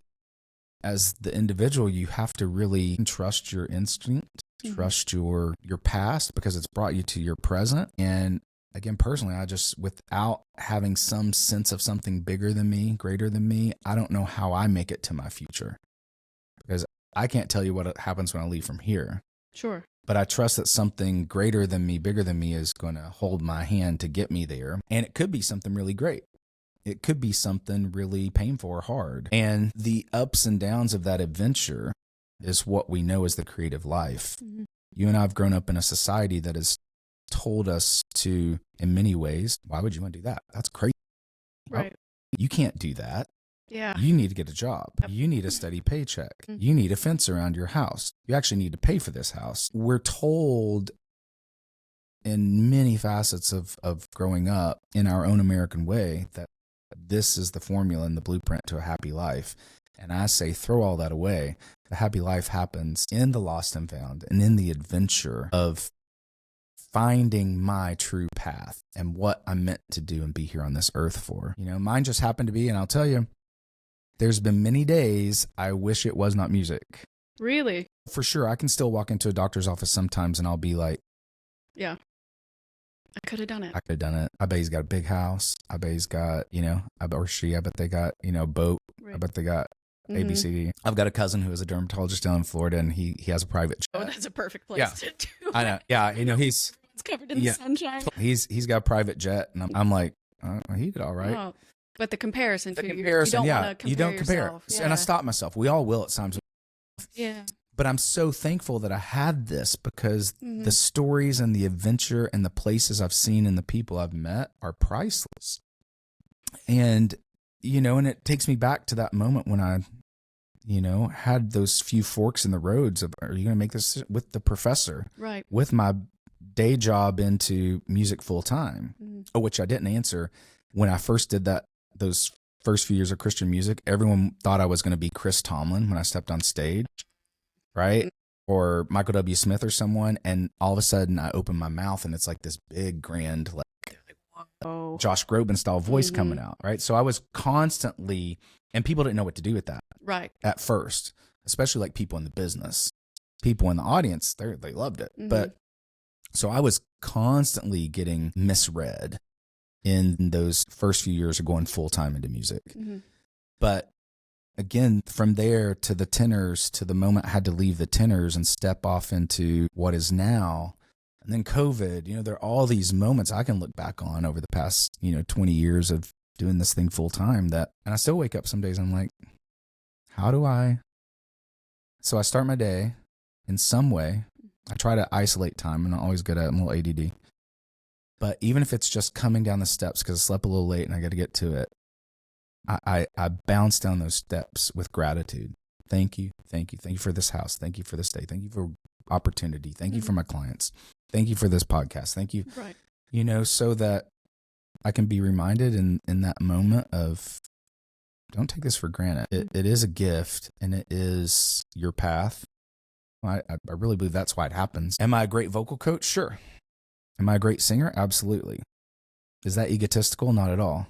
as the individual, you have to really trust your instinct, trust your past, because it's brought you to your present. And again, personally, I just, without having some sense of something bigger than me, greater than me, I don't know how I make it to my future, because I can't tell you what happens when I leave from here. Sure. But I trust that something greater than me, bigger than me, is going to hold my hand to get me there. And it could be something really great. It could be something really painful or hard. And the ups and downs of that adventure is what we know as the creative life. Mm-hmm. You and I have grown up in a society that has told us to, in many ways, why would you want to do that? That's crazy. Right. You can't do that. Yeah. You need to get a job. You need a steady paycheck. Mm-hmm. You need a fence around your house. You actually need to pay for this house. We're told in many facets of growing up in our own American way that this is the formula and the blueprint to a happy life. And I say, throw all that away. The happy life happens in the lost and found, and in the adventure of finding my true path and what I'm meant to do and be here on this earth for. You know, mine just happened to be, and I'll tell you, there's been many days I wish it was not music. Really? For sure. I can still walk into a doctor's office sometimes and I'll be like, yeah, I could have done it. I could have done it. I bet he's got a big house. I bet he's got, you know, I bet they got, you know, a boat. Right. I bet they got ABCD. I've got a cousin who is a dermatologist down in Florida, and he has a private jet. Oh, that's a perfect place to do. I know. Yeah, he's covered in the sunshine. He's got a private jet, and I'm like, he did all right. Oh, but the comparison, you don't compare. Yourself. Yeah. And I stop myself. We all will at times. Yeah. But I'm so thankful that I had this, because the stories and the adventure and the places I've seen and the people I've met are priceless. And, and it takes me back to that moment when I, had those few forks in the roads of, are you going to make this with the professor? Right. With my day job into music full time, which I didn't answer. When I first did that, those first few years of Christian music, everyone thought I was going to be Chris Tomlin when I stepped on stage. Right? Or Michael W. Smith or someone. And all of a sudden I open my mouth and it's like this big, grand, like Josh Groban style voice coming out. Right. So I was constantly, and people didn't know what to do with that. Right. At first, especially like people in the business, people in the audience, they loved it. But so I was constantly getting misread in those first few years of going full time into music. But again, from there to the tenors, to the moment I had to leave the tenors and step off into what is now, and then COVID, there are all these moments I can look back on over the past, 20 years of doing this thing full time, and I still wake up some days and I'm like, so I start my day in some way. I try to isolate time. I'm not always good at it. I'm a little ADD. But even if it's just coming down the steps because I slept a little late and I got to get to it, I bounce down those steps with gratitude. Thank you. Thank you. Thank you for this house. Thank you for this day. Thank you for opportunity. Thank you for my clients. Thank you for this podcast. Thank you. Right. So that I can be reminded in that moment of, don't take this for granted. It is a gift, and it is your path. I really believe that's why it happens. Am I a great vocal coach? Sure. Am I a great singer? Absolutely. Is that egotistical? Not at all.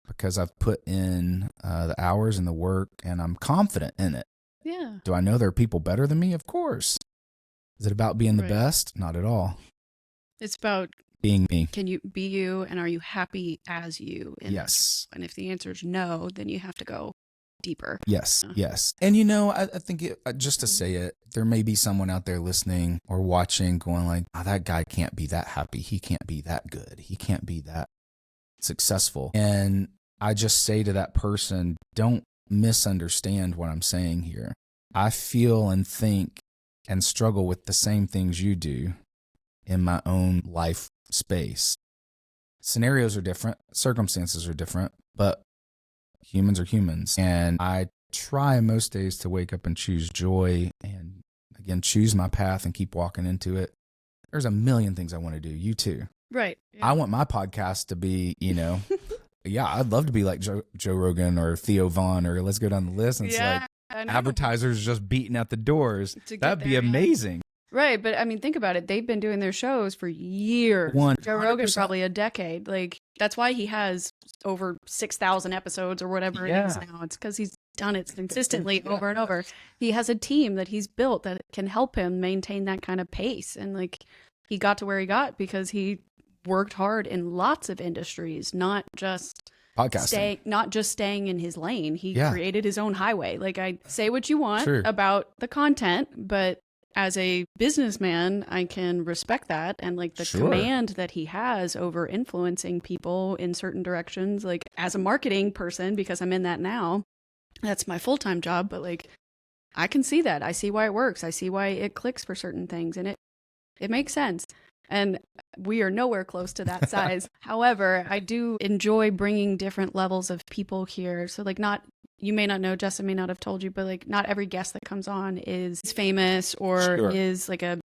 Because I've put in the hours and the work, and I'm confident in it. Yeah. Do I know there are people better than me? Of course. Is it about being the best? Not at all. It's about being me. Can you be you, and are you happy as you? Yes. And if the answer is no, then you have to go deeper. Yes. Yes. And I think just to say it, there may be someone out there listening or watching going like, that guy can't be that happy. He can't be that good. He can't be that successful. And I just say to that person, don't misunderstand what I'm saying here. I feel and think and struggle with the same things you do in my own life space. Scenarios are different, circumstances are different, but humans are humans. And I try most days to wake up and choose joy and, again, choose my path and keep walking into it. There's a million things I want to do. You too. Right. Yeah. I want my podcast to be, yeah, I'd love to be like Joe Rogan or Theo Vaughn, or let's go down the list. And it's like advertisers just beating at the doors. That'd be amazing. Right. But I mean, think about it. They've been doing their shows for years. 100%. Joe Rogan's probably a decade. Like, that's why he has over 6,000 episodes or whatever it is now. It's because he's done it consistently over and over. He has a team that he's built that can help him maintain that kind of pace. And like, he got to where he got because he worked hard in lots of industries, not just podcasting, staying in his lane. He created his own highway. Like, I say what you want about the content, but as a businessman, I can respect that. And like the command that he has over influencing people in certain directions, like as a marketing person, because I'm in that now, that's my full-time job. But like, I can see that. I see why it works. I see why it clicks for certain things, and it makes sense. And we are nowhere close to that size. However, I do enjoy bringing different levels of people here. So like, you may not know, Justin may not have told you, but like, not every guest that comes on is famous or is like a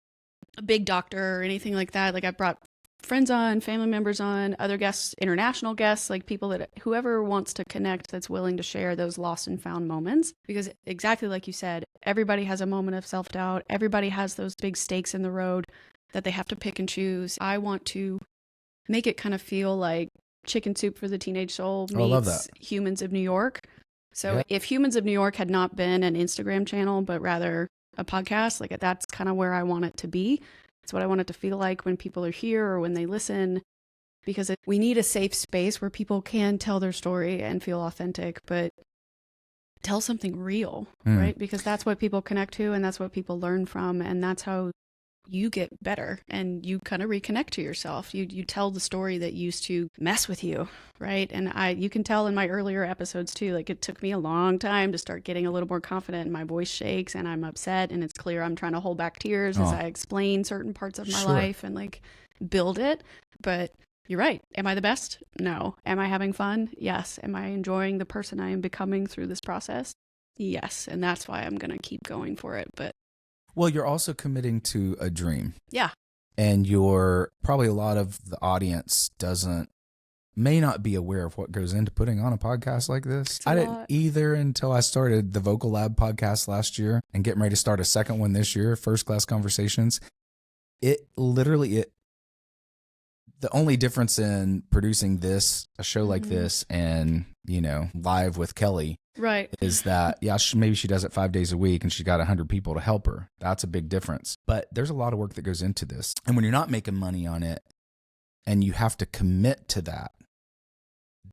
big doctor or anything like that. Like, I brought friends on, family members on, other guests, international guests, like people that whoever wants to connect, that's willing to share those lost and found moments. Because exactly like you said, everybody has a moment of self-doubt. Everybody has those big stakes in the road that they have to pick and choose. I want to make it kind of feel like Chicken Soup for the Teenage Soul meets Humans of New York. So if Humans of New York had not been an Instagram channel, but rather a podcast, like that's kind of where I want it to be. It's what I want it to feel like when people are here or when they listen, because we need a safe space where people can tell their story and feel authentic. But tell something real, right? Because that's what people connect to and that's what people learn from. And that's how you get better and you kind of reconnect to yourself. You tell the story that used to mess with you, right? And you can tell in my earlier episodes too, like it took me a long time to start getting a little more confident and my voice shakes and I'm upset and it's clear I'm trying to hold back tears as I explain certain parts of my life and like build it. But you're right. Am I the best? No. Am I having fun? Yes. Am I enjoying the person I am becoming through this process? Yes. And that's why I'm going to keep going for it. But well, you're also committing to a dream. Yeah. And you're probably a lot of the audience may not be aware of what goes into putting on a podcast like this. I didn't either until I started the Vocal Lab podcast last year and getting ready to start a second one this year, First Class Conversations. The only difference in producing a show like this and, live with Kelly is that, maybe she does it 5 days a week and she's got 100 people to help her. That's a big difference. But there's a lot of work that goes into this. And when you're not making money on it and you have to commit to that,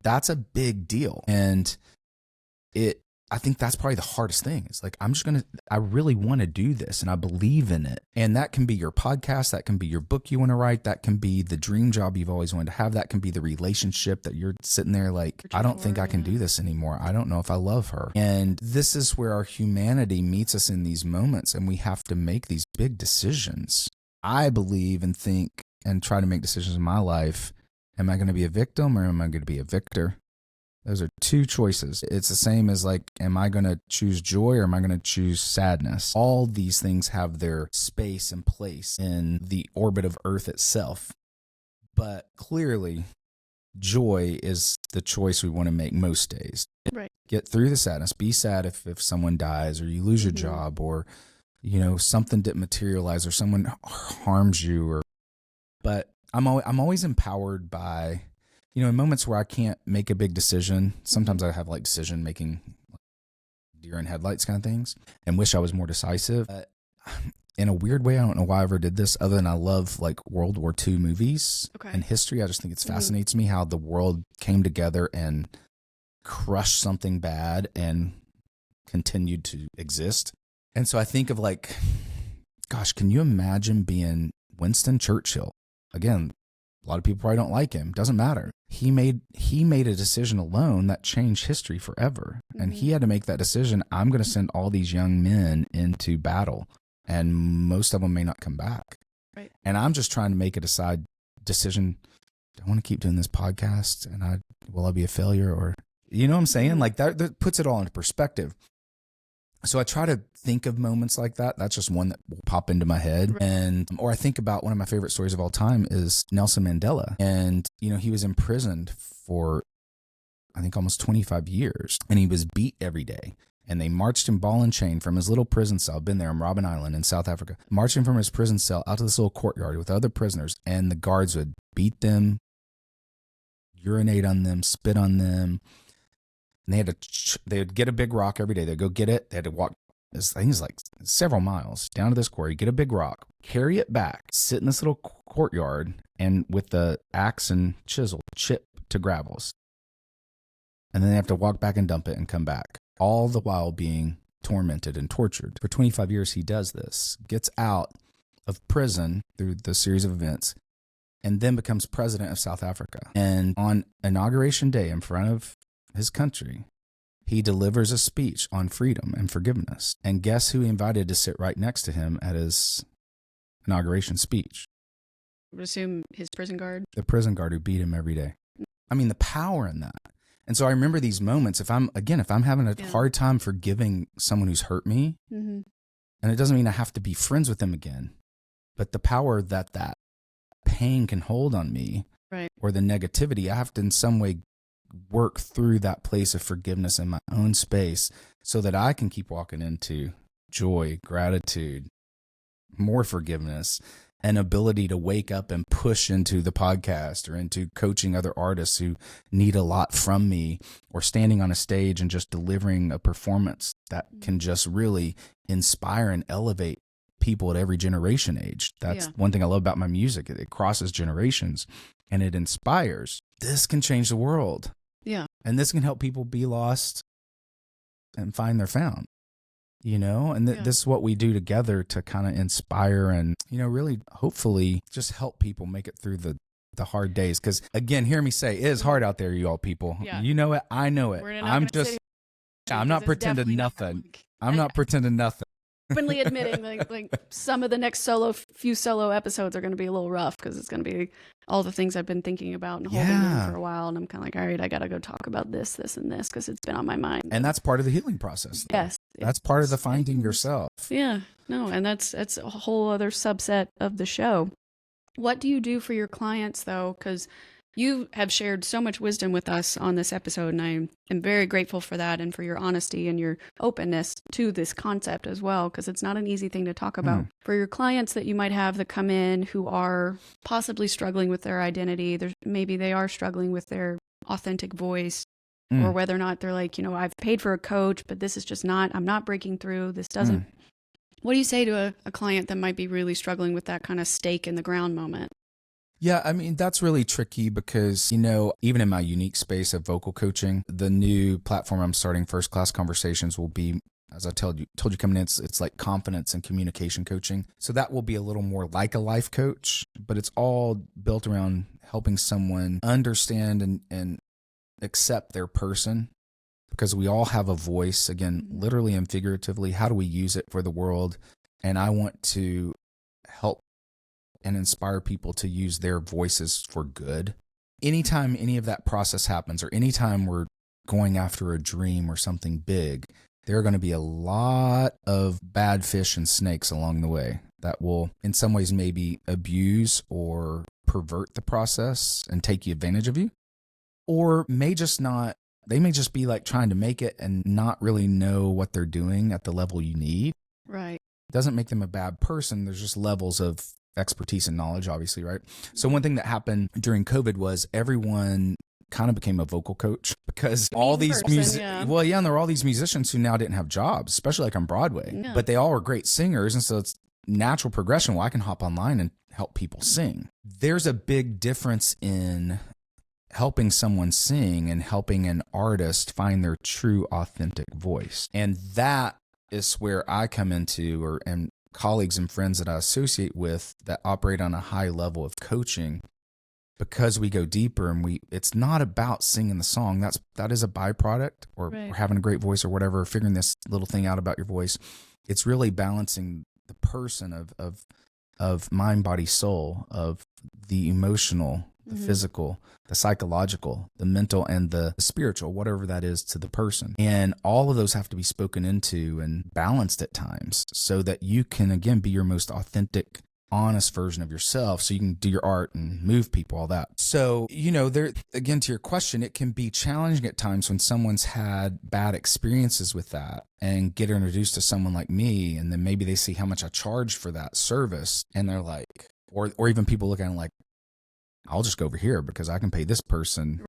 that's a big deal. And I think that's probably the hardest thing. It's like, I really want to do this and I believe in it. And that can be your podcast. That can be your book you want to write. That can be the dream job you've always wanted to have. That can be the relationship that you're sitting there like, I don't think I can do this anymore. I don't know if I love her. And this is where our humanity meets us in these moments and we have to make these big decisions. I believe and think and try to make decisions in my life. Am I going to be a victim or am I going to be a victor? Those are two choices. It's the same as like, am I going to choose joy or am I going to choose sadness? All these things have their space and place in the orbit of Earth itself. But clearly, joy is the choice we want to make most days. Right. Get through the sadness. Be sad if someone dies or you lose your job or, something didn't materialize or someone harms you. But I'm always empowered by... in moments where I can't make a big decision, sometimes I have like decision making deer in headlights kind of things and wish I was more decisive. In a weird way, I don't know why I ever did this other than I love like World War II movies and history. I just think it fascinates me how the world came together and crushed something bad and continued to exist. And so I think of like, gosh, can you imagine being Winston Churchill? Again, a lot of people probably don't like him. Doesn't matter. He made a decision alone that changed history forever. And he had to make that decision. I'm going to send all these young men into battle and most of them may not come back. Right. And I'm just trying to make a decision. Do I want to keep doing this podcast and will I be a failure or, you know what I'm saying? Like that puts it all into perspective. So I try to think of moments like that. That's just one that will pop into my head. Or I think about one of my favorite stories of all time is Nelson Mandela. And, he was imprisoned for, I think, almost 25 years. And he was beat every day. And they marched him ball and chain from his little prison cell. I've been there on Robben Island in South Africa. Marched him from his prison cell out to this little courtyard with other prisoners. And the guards would beat them, urinate on them, spit on them. And they would get a big rock every day. They'd go get it. They had to walk, this thing is like several miles down to this quarry, get a big rock, carry it back, sit in this little courtyard, and with the axe and chisel, chip to gravels. And then they have to walk back and dump it and come back, all the while being tormented and tortured. For 25 years, he does this, gets out of prison through the series of events, and then becomes president of South Africa. And on Inauguration Day in front of his country, he delivers a speech on freedom and forgiveness. And guess who he invited to sit right next to him at his inauguration speech? I would assume his prison guard. The prison guard who beat him every day. I mean, the power in that. And so I remember these moments. If I'm having a hard time forgiving someone who's hurt me, and it doesn't mean I have to be friends with them again, but the power that pain can hold on me, or the negativity, I have to in some way work through that place of forgiveness in my own space so that I can keep walking into joy, gratitude, more forgiveness, and ability to wake up and push into the podcast or into coaching other artists who need a lot from me, or standing on a stage and just delivering a performance that can just really inspire and elevate people at every generation age. That's one thing I love about my music. It crosses generations and it inspires. This can change the world. Yeah. And this can help people be lost and find their found, and this is what we do together to kind of inspire and, really hopefully just help people make it through the hard days. Because again, hear me say, it is hard out there, you all people. Yeah. You know it. I know it. I'm not pretending nothing. I'm not pretending nothing. Openly admitting like some of the next few solo episodes are going to be a little rough because it's going to be all the things I've been thinking about and holding in for a while. And I'm kind of like, all right, I got to go talk about this, and this because it's been on my mind. And that's part of the healing process. Yes. That's part of the finding yourself. Yeah. No, and that's a whole other subset of the show. What do you do for your clients, though? Because you have shared so much wisdom with us on this episode, and I am very grateful for that and for your honesty and your openness to this concept as well, because it's not an easy thing to talk about. For your clients that you might have that come in who are possibly struggling with their identity, maybe they are struggling with their authentic voice, or whether or not they're like, I've paid for a coach, but this is just I'm not breaking through. This doesn't. What do you say to a client that might be really struggling with that kind of stake in the ground moment? Yeah, I mean, that's really tricky because, even in my unique space of vocal coaching, the new platform I'm starting, First Class Conversations, will be, as I told you coming in, it's like confidence and communication coaching. So that will be a little more like a life coach, but it's all built around helping someone understand and accept their person, because we all have a voice, again, literally and figuratively. How do we use it for the world? And I want to help and inspire people to use their voices for good. Anytime any of that process happens, or anytime we're going after a dream or something big, there are going to be a lot of bad fish and snakes along the way that will, in some ways, maybe abuse or pervert the process and take advantage of you, or they may just be like trying to make it and not really know what they're doing at the level you need. Right. It doesn't make them a bad person. There's just levels of expertise and knowledge, obviously, right? So one thing that happened during COVID was everyone kind of became a vocal coach, because all these and there were all these musicians who now didn't have jobs, especially like on Broadway, but they all were great singers. And so it's natural progression. Well, I can hop online and help people sing. There's a big difference in helping someone sing and helping an artist find their true, authentic voice. And that is where I come into, and colleagues and friends that I associate with that operate on a high level of coaching, because we go deeper and it's not about singing the song. That is a byproduct, or having a great voice or whatever, figuring this little thing out about your voice. It's really balancing the person of mind, body, soul, of the emotional, the physical, the psychological, the mental, and the spiritual, whatever that is to the person. And all of those have to be spoken into and balanced at times so that you can, again, be your most authentic, honest version of yourself, so you can do your art and move people, all that. So, there, again, to your question, it can be challenging at times when someone's had bad experiences with that and get introduced to someone like me, and then maybe they see how much I charge for that service, and they're like, or even people looking at it like, I'll just go over here because I can pay this person,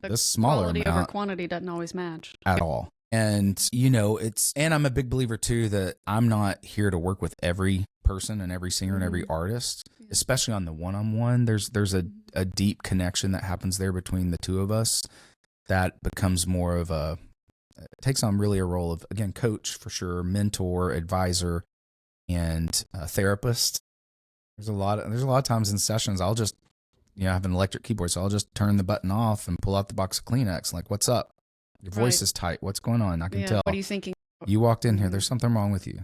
this smaller quality amount. Over quantity doesn't always match at all. And, and I'm a big believer too, that I'm not here to work with every person and every singer and every artist, especially on the one-on-one. There's a deep connection that happens there between the two of us that becomes more of it takes on really a role of, again, coach for sure, mentor, advisor, and therapist. There's a lot of times in sessions I'll just, I have an electric keyboard, so I'll just turn the button off and pull out the box of Kleenex. Like, what's up? Your voice is tight. What's going on? I can tell. What are you thinking? You walked in here. There's something wrong with you.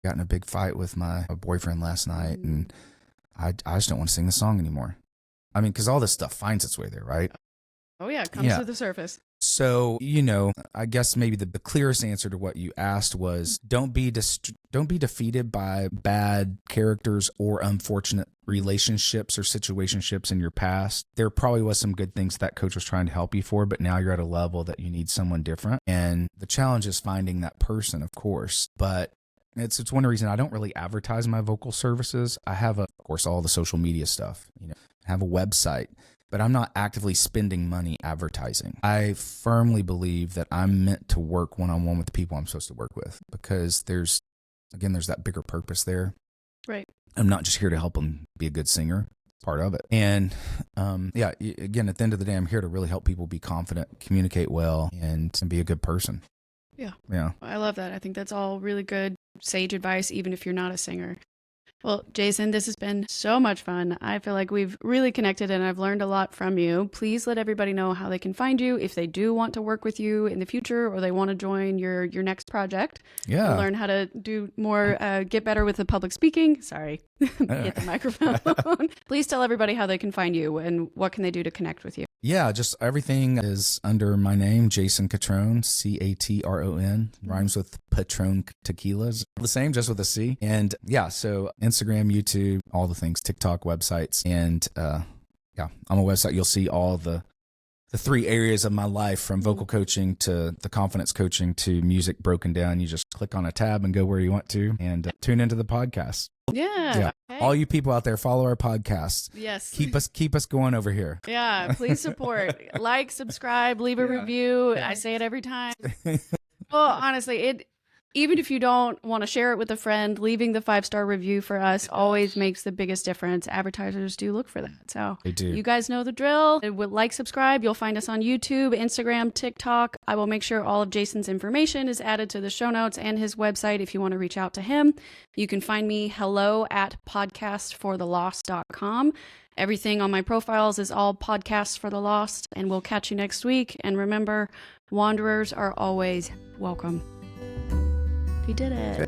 Got in a big fight with my boyfriend last night, and I just don't want to sing the song anymore. I mean, because all this stuff finds its way there, right? Oh, yeah. It comes to the surface. So, I guess maybe the clearest answer to what you asked was don't be defeated by bad characters or unfortunate relationships or situationships in your past. There probably was some good things that coach was trying to help you for, but now you're at a level that you need someone different. And the challenge is finding that person, of course. But it's one reason I don't really advertise my vocal services. I have, of course, all the social media stuff, I have a website, but I'm not actively spending money advertising. I firmly believe that I'm meant to work one-on-one with the people I'm supposed to work with, because there's that bigger purpose there. Right. I'm not just here to help them be a good singer, part of it. And again, at the end of the day, I'm here to really help people be confident, communicate well, and be a good person. Yeah. Yeah. I love that. I think that's all really good, sage advice, even if you're not a singer. Well, Jason, this has been so much fun. I feel like we've really connected and I've learned a lot from you. Please let everybody know how they can find you if they do want to work with you in the future or they want to join your next project. Yeah. Learn how to do more, get better with the public speaking. Sorry, hit the microphone. Please tell everybody how they can find you and what can they do to connect with you. Yeah, just everything is under my name, Jason Catron, Catron, rhymes with Patron tequilas. The same, just with a C. And yeah, so Instagram, YouTube, all the things, TikTok, websites. And yeah, on my website, you'll see all the 3 areas of my life, from vocal coaching to the confidence coaching to music broken down. You just click on a tab and go where you want to and tune into the podcast. Yeah. Okay. All you people out there, follow our podcast. Yes. Keep us going over here. Yeah. Please support. Like, subscribe, leave a review. I say it every time. Well, honestly, even if you don't want to share it with a friend, leaving the 5-star review for us always makes the biggest difference. Advertisers do look for that. So they do. You guys know the drill. Like, subscribe. You'll find us on YouTube, Instagram, TikTok. I will make sure all of Jason's information is added to the show notes and his website if you want to reach out to him. You can find me hello@podcastforthelost.com. Everything on my profiles is all Podcasts for the Lost, and we'll catch you next week. And remember, wanderers are always welcome. We did it.